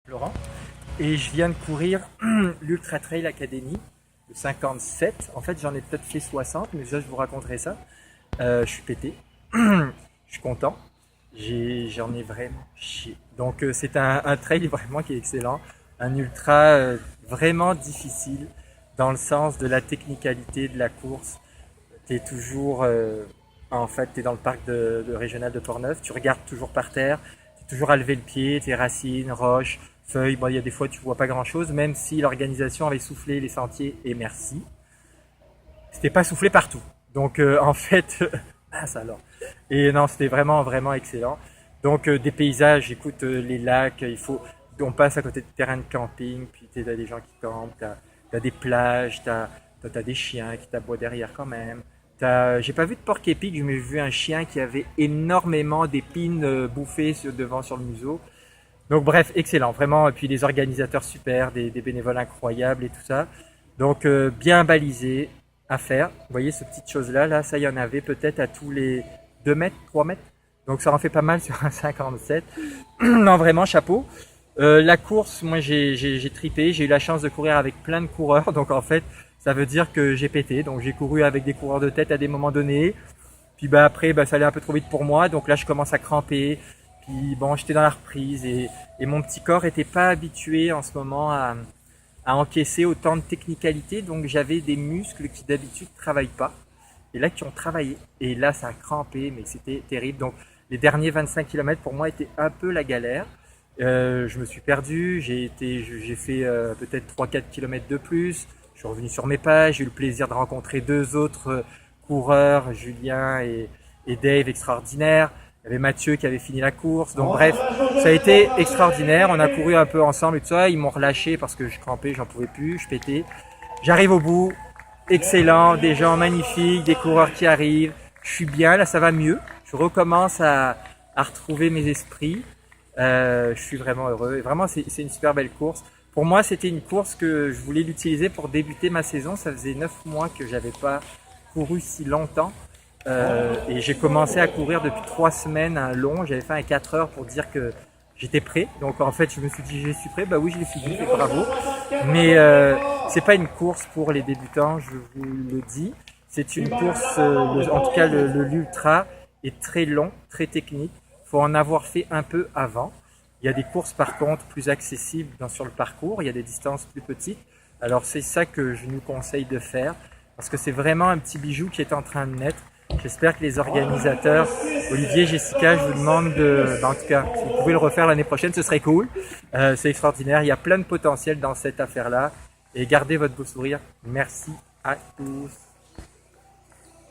Laurent, et je viens de courir l'Ultra Trail Academy, le 57. En fait, j'en ai peut-être fait 60, mais ça, je vous raconterai ça. Je suis pété, je suis content, j'en ai vraiment chié. Donc, c'est un trail vraiment qui est excellent, un ultra vraiment difficile dans le sens de la technicalité de la course. Tu es toujours, en fait, tu es dans le parc de régional de Portneuf, tu regardes toujours par terre, tu es toujours à lever le pied, tes racines, roches, feuilles. Bon, il y a des fois tu vois pas grand chose, même si l'organisation avait soufflé les sentiers, et merci. C'était pas soufflé partout. Donc, en fait, mince alors. Et non, c'était vraiment, vraiment excellent. Donc, des paysages, écoute, les lacs, on passe à côté de terrains de camping, puis tu as des gens qui campent, t'as des plages, t'as des chiens qui t'aboient derrière quand même. J'ai pas vu de porc-épic, mais j'ai vu un chien qui avait énormément d'épines bouffées devant sur le museau. Donc bref, excellent, vraiment. Et puis les organisateurs super, des bénévoles incroyables et tout ça. Donc bien balisé à faire. Vous voyez ces petites choses-là, là, ça y en avait peut-être à tous les 2 mètres, 3 mètres. Donc ça en fait pas mal sur un 57. Non, vraiment, chapeau. La course, moi j'ai tripé, j'ai eu la chance de courir avec plein de coureurs. Donc en fait, ça veut dire que j'ai pété. Donc j'ai couru avec des coureurs de tête à des moments donnés. Puis bah après, ça allait un peu trop vite pour moi. Donc là, je commence à cramper. Puis bon, j'étais dans la reprise et mon petit corps était pas habitué en ce moment à encaisser autant de technicalité. Donc j'avais des muscles qui d'habitude travaillent pas et là qui ont travaillé. Et là, ça a crampé, mais c'était terrible. Donc les derniers 25 km pour moi étaient un peu la galère. Je me suis perdu, j'ai fait peut-être 3-4 km de plus. Je suis revenu sur mes pas, j'ai eu le plaisir de rencontrer 2 autres coureurs, Julien et Dave, extraordinaires. Il y avait Mathieu qui avait fini la course. Donc bref, ça a été extraordinaire. On a couru un peu ensemble et tout ça. Ils m'ont relâché parce que je crampais, j'en pouvais plus, je pétais. J'arrive au bout, excellent, des gens magnifiques, des coureurs qui arrivent. Je suis bien, là ça va mieux. Je recommence à retrouver mes esprits. Je suis vraiment heureux. Et vraiment, c'est une super belle course. Pour moi, c'était une course que je voulais l'utiliser pour débuter ma saison. Ça faisait 9 mois que j'avais pas couru si longtemps. Et j'ai commencé à courir depuis 3 semaines un long. J'avais fait un 4 heures pour dire que j'étais prêt. Donc en fait, je me suis dit, je suis prêt. Bah oui, je l'ai fini, et bravo. Mais c'est pas une course pour les débutants, je vous le dis. C'est une course, en tout cas l'ultra est très long, très technique. Faut en avoir fait un peu avant. Il y a des courses par contre plus accessibles sur le parcours. Il y a des distances plus petites. Alors c'est ça que je nous conseille de faire parce que c'est vraiment un petit bijou qui est en train de naître. J'espère que les organisateurs, Olivier, Jessica, je vous demande en tout cas, si vous pouvez le refaire l'année prochaine, ce serait cool. C'est extraordinaire. Il y a plein de potentiel dans cette affaire-là. Et gardez votre beau sourire. Merci à tous.